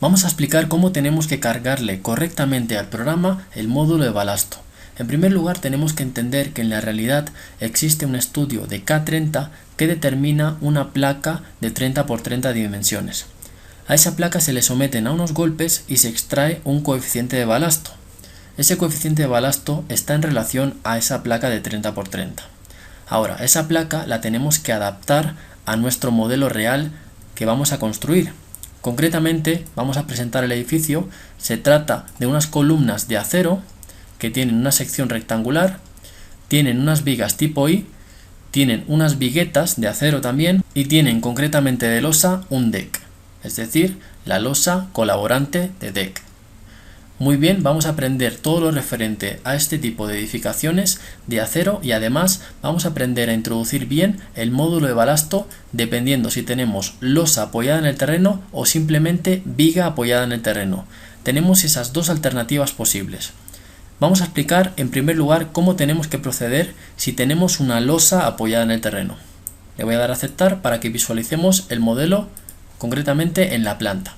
Vamos a explicar cómo tenemos que cargarle correctamente al programa el módulo de balasto. En primer lugar, tenemos que entender que en la realidad existe un estudio de K30 que determina una placa de 30 por 30 dimensiones. A esa placa se le someten a unos golpes y se extrae un coeficiente de balasto. Ese coeficiente de balasto está en relación a esa placa de 30 por 30. Ahora, esa placa la tenemos que adaptar a nuestro modelo real que vamos a construir. Concretamente, vamos a presentar el edificio. Se trata de unas columnas de acero que tienen una sección rectangular, tienen unas vigas tipo I, tienen unas viguetas de acero también y tienen concretamente de losa un deck, es decir, la losa colaborante de deck. Muy bien, vamos a aprender todo lo referente a este tipo de edificaciones de acero y además vamos a aprender a introducir bien el módulo de balasto dependiendo si tenemos losa apoyada en el terreno o simplemente viga apoyada en el terreno. Tenemos esas dos alternativas posibles. Vamos a explicar en primer lugar cómo tenemos que proceder si tenemos una losa apoyada en el terreno. Le voy a dar a aceptar para que visualicemos el modelo concretamente en la planta.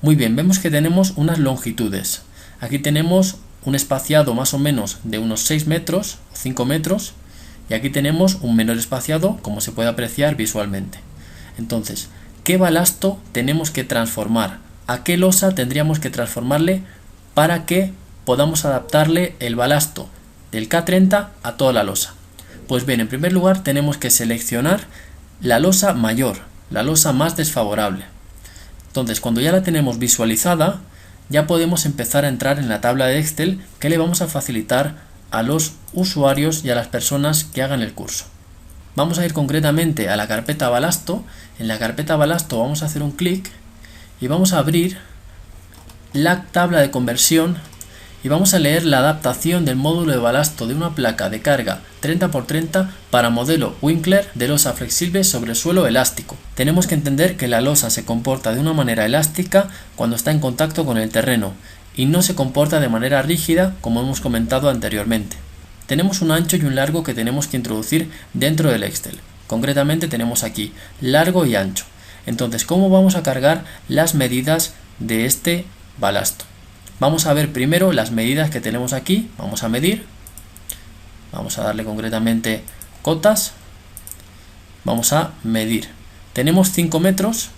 Muy bien, vemos que tenemos unas longitudes. Aquí tenemos un espaciado más o menos de unos 6 metros o 5 metros y aquí tenemos un menor espaciado como se puede apreciar visualmente. Entonces, ¿qué balasto tenemos que transformar? ¿A qué losa tendríamos que transformarle para que podamos adaptarle el balasto del K30 a toda la losa? Pues bien, en primer lugar tenemos que seleccionar la losa mayor, la losa más desfavorable. Entonces, cuando ya la tenemos visualizada, ya podemos empezar a entrar en la tabla de Excel que le vamos a facilitar a los usuarios y a las personas que hagan el curso. Vamos a ir concretamente a la carpeta balasto. En la carpeta balasto vamos a hacer un clic y vamos a abrir la tabla de conversión y vamos a leer la adaptación del módulo de balasto de una placa de carga 30 por 30 para modelo Winkler de losa flexible sobre suelo elástico. Tenemos que entender que la losa se comporta de una manera elástica cuando está en contacto con el terreno y no se comporta de manera rígida como hemos comentado anteriormente. Tenemos un ancho y un largo que tenemos que introducir dentro del Excel. Concretamente tenemos aquí largo y ancho. Entonces, ¿cómo vamos a cargar las medidas de este balasto? Vamos a ver primero las medidas que tenemos aquí. Vamos a medir. Vamos a darle concretamente cotas. Vamos a medir. Tenemos 5 metros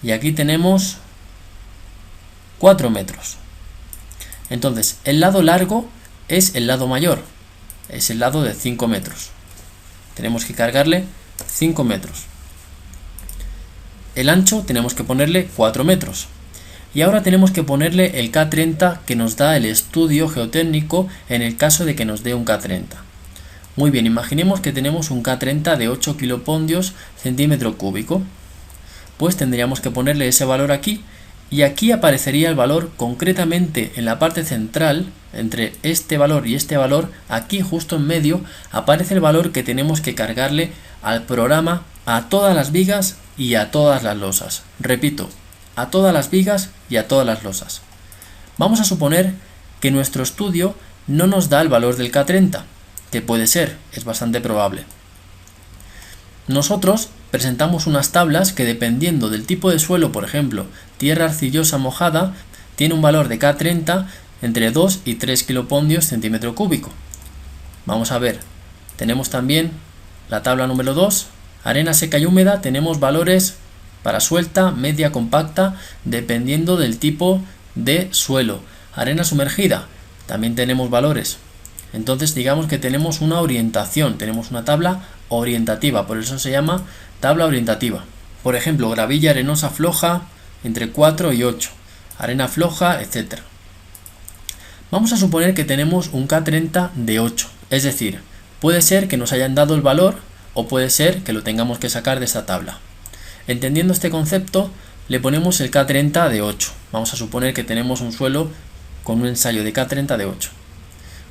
y aquí tenemos 4 metros. Entonces, el lado largo es el lado mayor. Es el lado de 5 metros. Tenemos que cargarle 5 metros. El ancho tenemos que ponerle 4 metros. Y ahora tenemos que ponerle el K30 que nos da el estudio geotécnico en el caso de que nos dé un K30. Muy bien, imaginemos que tenemos un K30 de 8 kilopondios centímetro cúbico. Pues tendríamos que ponerle ese valor aquí y aquí aparecería el valor concretamente en la parte central, entre este valor y este valor, aquí justo en medio aparece el valor que tenemos que cargarle al programa a todas las vigas y a todas las losas. Repito, a todas las vigas y a todas las losas. Vamos a suponer que nuestro estudio no nos da el valor del K30, que puede ser, es bastante probable. Nosotros presentamos unas tablas que dependiendo del tipo de suelo, por ejemplo, tierra arcillosa mojada, tiene un valor de K30 entre 2 y 3 kilopondios centímetro cúbico. Vamos a ver, tenemos también la tabla número 2, arena seca y húmeda, tenemos valores para suelta, media, compacta, dependiendo del tipo de suelo. Arena sumergida, también tenemos valores. Entonces digamos que tenemos una orientación, tenemos una tabla orientativa, por eso se llama tabla orientativa. Por ejemplo, gravilla arenosa floja entre 4 y 8, arena floja, etc. Vamos a suponer que tenemos un K30 de 8, es decir, puede ser que nos hayan dado el valor o puede ser que lo tengamos que sacar de esta tabla. Entendiendo este concepto, le ponemos el K30 de 8. Vamos a suponer que tenemos un suelo con un ensayo de K30 de 8.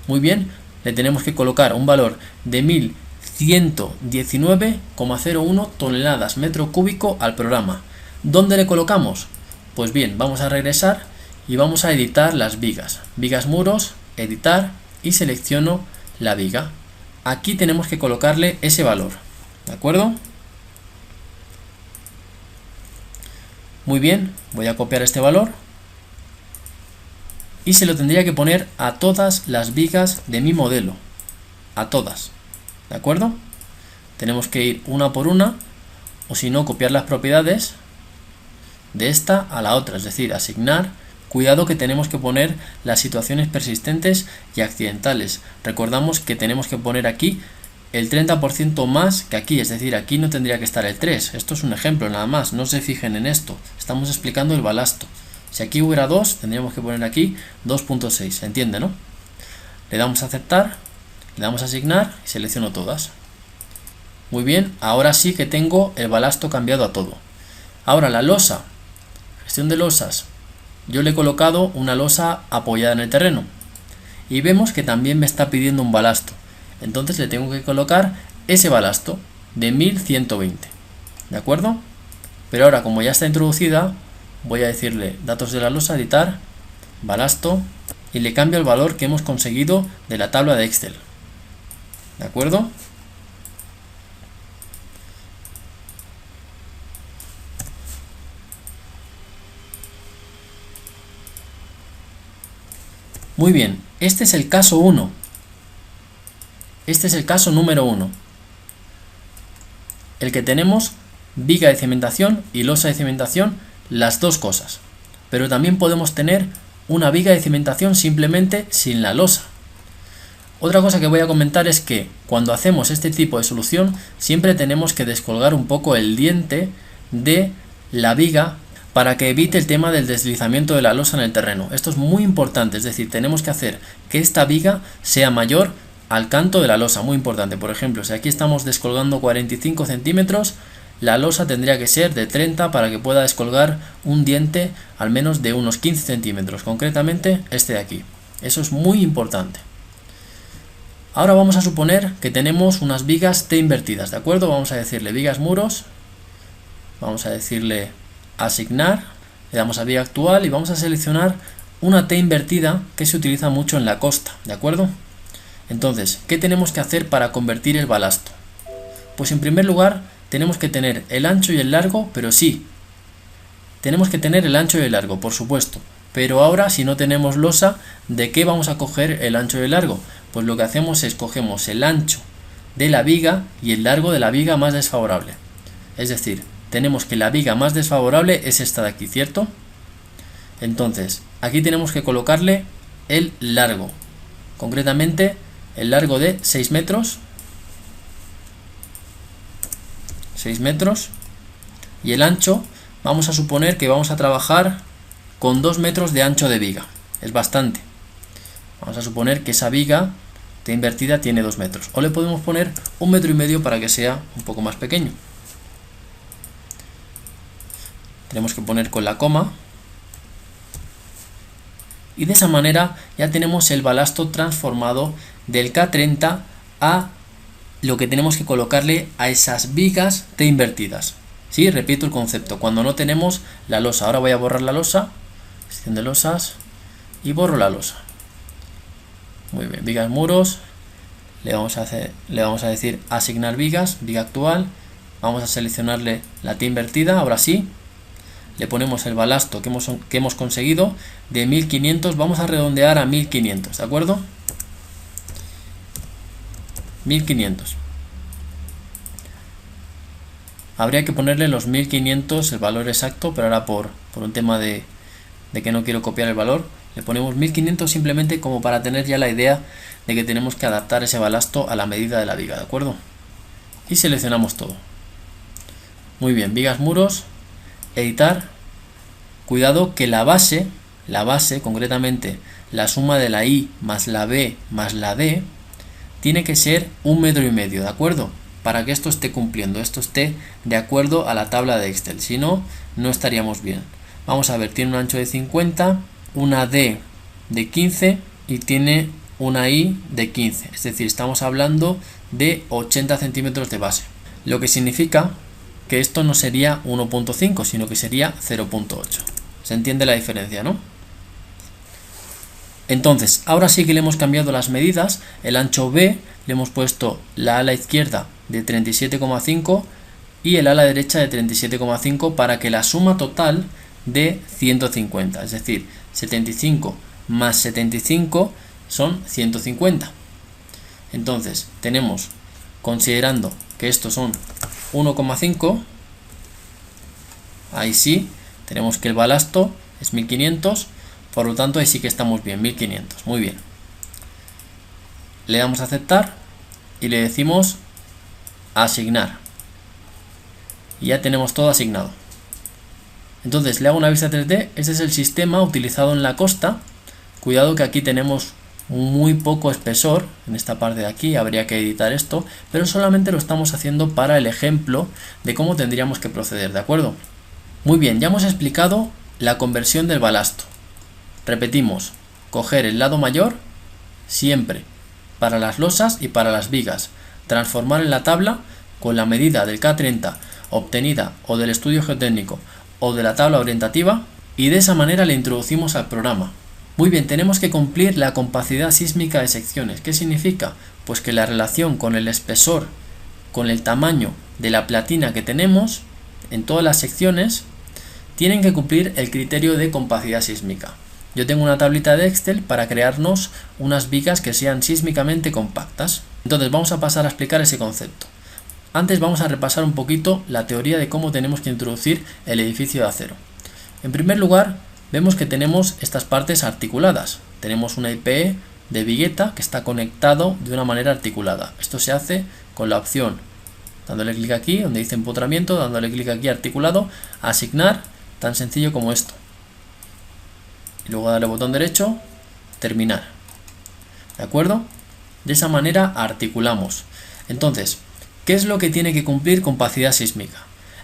Muy bien, le tenemos que colocar un valor de 1119,01 toneladas metro cúbico al programa. ¿Dónde le colocamos? Pues bien, vamos a regresar y vamos a editar las vigas. Vigas muros, editar y selecciono la viga. Aquí tenemos que colocarle ese valor. ¿De acuerdo? Muy bien, voy a copiar este valor y se lo tendría que poner a todas las vigas de mi modelo, a todas, ¿de acuerdo? Tenemos que ir una por una, o si no, copiar las propiedades de esta a la otra, es decir, asignar. Cuidado que tenemos que poner las situaciones persistentes y accidentales. Recordamos que tenemos que poner aquí el 30% más que aquí, es decir, aquí no tendría que estar el 3. Esto es un ejemplo nada más, no se fijen en esto. Estamos explicando el balasto. Si aquí hubiera 2, tendríamos que poner aquí 2.6, ¿se entiende, no? Le damos a aceptar, le damos a asignar y selecciono todas. Muy bien, ahora sí que tengo el balasto cambiado a todo. Ahora la losa, gestión de losas. Yo le he colocado una losa apoyada en el terreno y vemos que también me está pidiendo un balasto. Entonces le tengo que colocar ese balasto de 1120, ¿de acuerdo? Pero ahora, como ya está introducida, voy a decirle datos de la losa, editar, balasto, y le cambio el valor que hemos conseguido de la tabla de Excel, ¿de acuerdo? Muy bien, este es el caso 1. Este es el caso número 1. El que tenemos viga de cimentación y losa de cimentación, las dos cosas. Pero también podemos tener una viga de cimentación simplemente sin la losa. Otra cosa que voy a comentar es que cuando hacemos este tipo de solución siempre tenemos que descolgar un poco el diente de la viga para que evite el tema del deslizamiento de la losa en el terreno. Esto es muy importante, es decir, tenemos que hacer que esta viga sea mayor al canto de la losa, muy importante. Por ejemplo, si aquí estamos descolgando 45 centímetros, la losa tendría que ser de 30 para que pueda descolgar un diente al menos de unos 15 centímetros, concretamente este de aquí. Eso es muy importante. Ahora vamos a suponer que tenemos unas vigas T invertidas, ¿de acuerdo? Vamos a decirle vigas muros, vamos a decirle asignar, le damos a viga actual y vamos a seleccionar una T invertida que se utiliza mucho en la costa, ¿de acuerdo? Entonces, ¿qué tenemos que hacer para convertir el balasto? Pues en primer lugar tenemos que tener el ancho y el largo, pero sí, tenemos que tener el ancho y el largo, por supuesto. Pero ahora, si no tenemos losa, ¿de qué vamos a coger el ancho y el largo? Pues lo que hacemos es cogemos el ancho de la viga y el largo de la viga más desfavorable. Es decir, tenemos que la viga más desfavorable es esta de aquí, ¿cierto? Entonces, aquí tenemos que colocarle el largo, concretamente el largo de 6 metros, 6 metros, y el ancho, vamos a suponer que vamos a trabajar con 2 metros de ancho de viga, es bastante. Vamos a suponer que esa viga T invertida tiene 2 metros, o le podemos poner 1,5 metros para que sea un poco más pequeño. Tenemos que poner con la coma y de esa manera ya tenemos el balasto transformado del K30 a lo que tenemos que colocarle a esas vigas T invertidas. Sí, repito el concepto, cuando no tenemos la losa. Ahora voy a borrar la losa, gestión de losas, y borro la losa. Muy bien, vigas muros, le vamos a decir asignar vigas, viga actual, vamos a seleccionarle la T invertida, ahora sí. Le ponemos el balasto que hemos conseguido de 1500, vamos a redondear a 1500, ¿de acuerdo? 1500. Habría que ponerle los 1500, el valor exacto, pero ahora por un tema de que no quiero copiar el valor, le ponemos 1500 simplemente como para tener ya la idea de que tenemos que adaptar ese balasto a la medida de la viga, ¿de acuerdo? Y seleccionamos todo. Muy bien, vigas muros, editar. Cuidado que la base concretamente la suma de la I más la B más la D tiene que ser 1,5 metros, ¿de acuerdo? Para que esto esté cumpliendo, esto esté de acuerdo a la tabla de Excel, si no, no estaríamos bien. Vamos a ver, tiene un ancho de 50, una D de 15 y tiene una I de 15, es decir, estamos hablando de 80 centímetros de base, lo que significa que esto no sería 1,5, sino que sería 0,8. ¿Se entiende la diferencia, no? Entonces, ahora sí que le hemos cambiado las medidas. El ancho B le hemos puesto la ala izquierda de 37,5, y el ala derecha de 37,5 para que la suma total de 150, es decir, 75 más 75 son 150. Entonces tenemos, considerando que estos son 1,5, ahí sí, tenemos que el balasto es 1500, por lo tanto ahí sí que estamos bien, 1500, muy bien. Le damos a aceptar y le decimos asignar. Y ya tenemos todo asignado. Entonces le hago una vista 3D, este es el sistema utilizado en la costa. Cuidado que aquí tenemos muy poco espesor, en esta parte de aquí habría que editar esto, pero solamente lo estamos haciendo para el ejemplo de cómo tendríamos que proceder, ¿de acuerdo? Muy bien, ya hemos explicado la conversión del balasto. Repetimos, coger el lado mayor siempre para las losas y para las vigas, transformar en la tabla con la medida del K30 obtenida o del estudio geotécnico o de la tabla orientativa, y de esa manera le introducimos al programa. Muy bien, tenemos que cumplir la compacidad sísmica de secciones. ¿Qué significa? Pues que la relación con el espesor, con el tamaño de la platina que tenemos en todas las secciones, tienen que cumplir el criterio de compacidad sísmica. Yo tengo una tablita de Excel para crearnos unas vigas que sean sísmicamente compactas. Entonces vamos a pasar a explicar ese concepto. Antes vamos a repasar un poquito la teoría de cómo tenemos que introducir el edificio de acero. En primer lugar, vemos que tenemos estas partes articuladas. Tenemos una IPE de vigueta que está conectado de una manera articulada. Esto se hace con la opción, dándole clic aquí donde dice empotramiento, dándole clic aquí articulado, asignar, tan sencillo como esto. Y luego darle botón derecho, terminar. ¿De acuerdo? De esa manera articulamos. Entonces, ¿qué es lo que tiene que cumplir compacidad sísmica?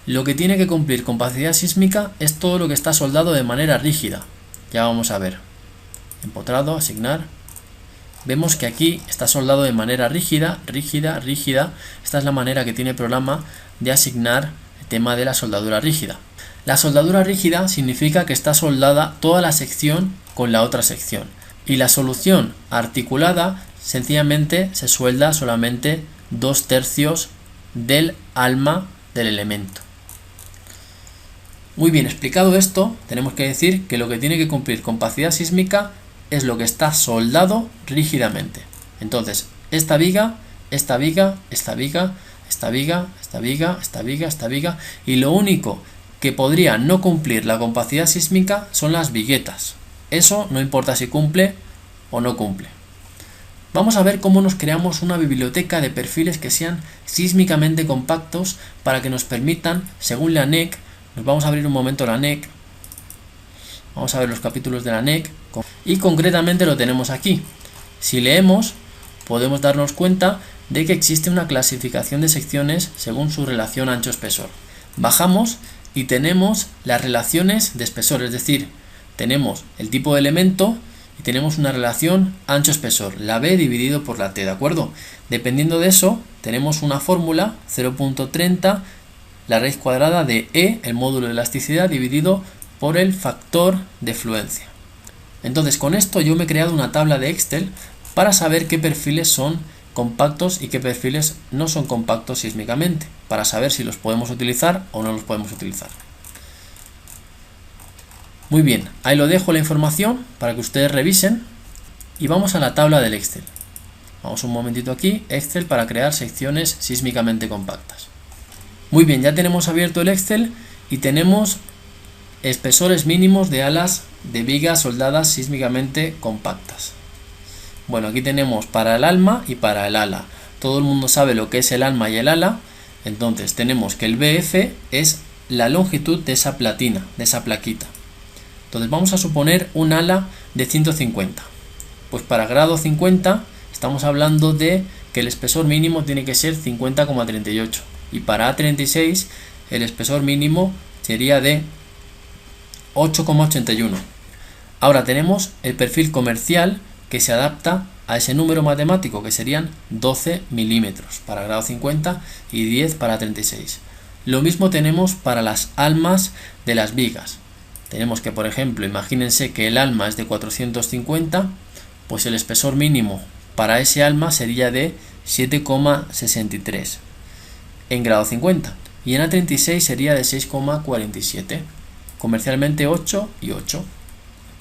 Lo que tiene que cumplir compacidad sísmica es todo lo que está soldado de manera rígida. Ya vamos a ver. Empotrado, asignar. Vemos que aquí está soldado de manera rígida, rígida, rígida. Esta es la manera que tiene el programa de asignar el tema de la soldadura rígida. La soldadura rígida significa que está soldada toda la sección con la otra sección. Y la solución articulada sencillamente se suelda solamente 2/3 del alma del elemento. Muy bien, explicado esto, tenemos que decir que lo que tiene que cumplir compacidad sísmica es lo que está soldado rígidamente. Entonces, esta viga, esta viga, esta viga, esta viga, esta viga, esta viga, esta viga, y lo único que podría no cumplir la compacidad sísmica son las viguetas. Eso no importa si cumple o no cumple. Vamos a ver cómo nos creamos una biblioteca de perfiles que sean sísmicamente compactos para que nos permitan, según la NEC, nos vamos a abrir un momento la NEC, vamos a ver los capítulos de la NEC y concretamente lo tenemos aquí. Si leemos, podemos darnos cuenta de que existe una clasificación de secciones según su relación ancho-espesor. Bajamos y tenemos las relaciones de espesor, es decir, tenemos el tipo de elemento y tenemos una relación ancho-espesor, la B dividido por la T, ¿de acuerdo? Dependiendo de eso, tenemos una fórmula 0.30, la raíz cuadrada de E, el módulo de elasticidad, dividido por el factor de fluencia. Entonces, con esto yo me he creado una tabla de Excel para saber qué perfiles son compactos y qué perfiles no son compactos sísmicamente, para saber si los podemos utilizar o no los podemos utilizar. Muy bien, ahí lo dejo la información para que ustedes revisen y vamos a la tabla del Excel. Vamos un momentito aquí, Excel para crear secciones sísmicamente compactas. Muy bien, ya tenemos abierto el Excel y tenemos espesores mínimos de alas de vigas soldadas sísmicamente compactas. Bueno, aquí tenemos para el alma y para el ala. Todo el mundo sabe lo que es el alma y el ala, entonces tenemos que el BF es la longitud de esa platina, de esa plaquita. Entonces vamos a suponer un ala de 150. Pues para grado 50 estamos hablando de que el espesor mínimo tiene que ser 50,38. Y para A36 el espesor mínimo sería de 8,81. Ahora tenemos el perfil comercial que se adapta a ese número matemático, que serían 12 milímetros para grado 50 y 10 para 36. Lo mismo tenemos para las almas de las vigas. Tenemos que, por ejemplo, imagínense que el alma es de 450, pues el espesor mínimo para ese alma sería de 7,63 en grado 50. y en A36 sería de 6,47. Comercialmente 8 y 8.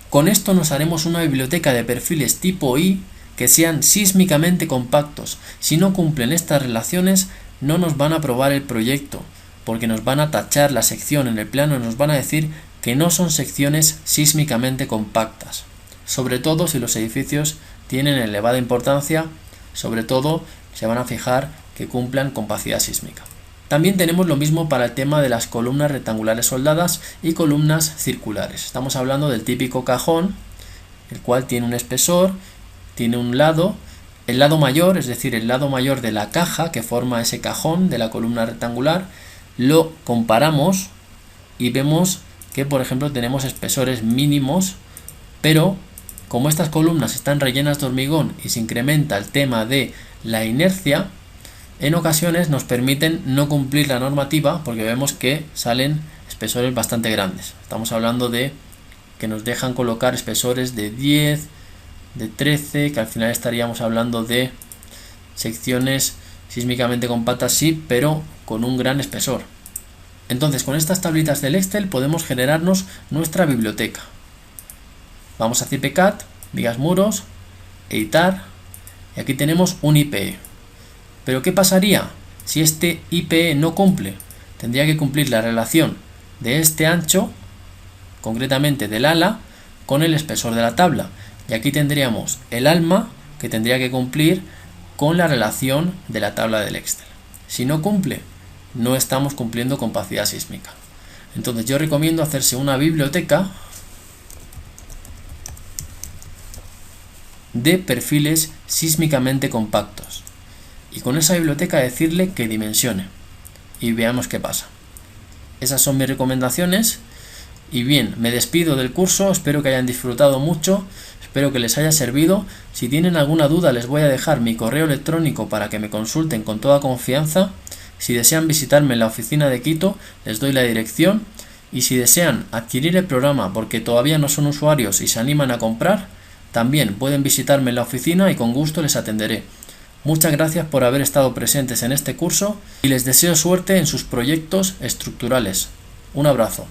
Con esto nos haremos una biblioteca de perfiles tipo I que sean sísmicamente compactos. Si no cumplen estas relaciones, no nos van a aprobar el proyecto, porque nos van a tachar la sección en el plano y nos van a decir que no son secciones sísmicamente compactas. Sobre todo si los edificios tienen elevada importancia, sobre todo se van a fijar que cumplan compacidad sísmica. También tenemos lo mismo para el tema de las columnas rectangulares soldadas y columnas circulares. Estamos hablando del típico cajón, el cual tiene un espesor, tiene un lado, el lado mayor, es decir, el lado mayor de la caja que forma ese cajón de la columna rectangular, lo comparamos y vemos que, por ejemplo, tenemos espesores mínimos, pero como estas columnas están rellenas de hormigón y se incrementa el tema de la inercia, en ocasiones nos permiten no cumplir la normativa porque vemos que salen espesores bastante grandes. Estamos hablando de que nos dejan colocar espesores de 10, de 13, que al final estaríamos hablando de secciones sísmicamente compactas, sí, pero con un gran espesor. Entonces, con estas tablitas del Excel podemos generarnos nuestra biblioteca. Vamos a CIPECAD, vigas muros, editar, y aquí tenemos un IPE. Pero ¿qué pasaría si este IPE no cumple? Tendría que cumplir la relación de este ancho, concretamente del ala, con el espesor de la tabla. Y aquí tendríamos el alma que tendría que cumplir con la relación de la tabla del Excel. Si no cumple, no estamos cumpliendo compacidad sísmica. Entonces yo recomiendo hacerse una biblioteca de perfiles sísmicamente compactos. Y con esa biblioteca decirle que dimensione. Y veamos qué pasa. Esas son mis recomendaciones. Y bien, me despido del curso. Espero que hayan disfrutado mucho. Espero que les haya servido. Si tienen alguna duda, les voy a dejar mi correo electrónico para que me consulten con toda confianza. Si desean visitarme en la oficina de Quito, les doy la dirección. Y si desean adquirir el programa porque todavía no son usuarios y se animan a comprar, también pueden visitarme en la oficina y con gusto les atenderé. Muchas gracias por haber estado presentes en este curso y les deseo suerte en sus proyectos estructurales. Un abrazo.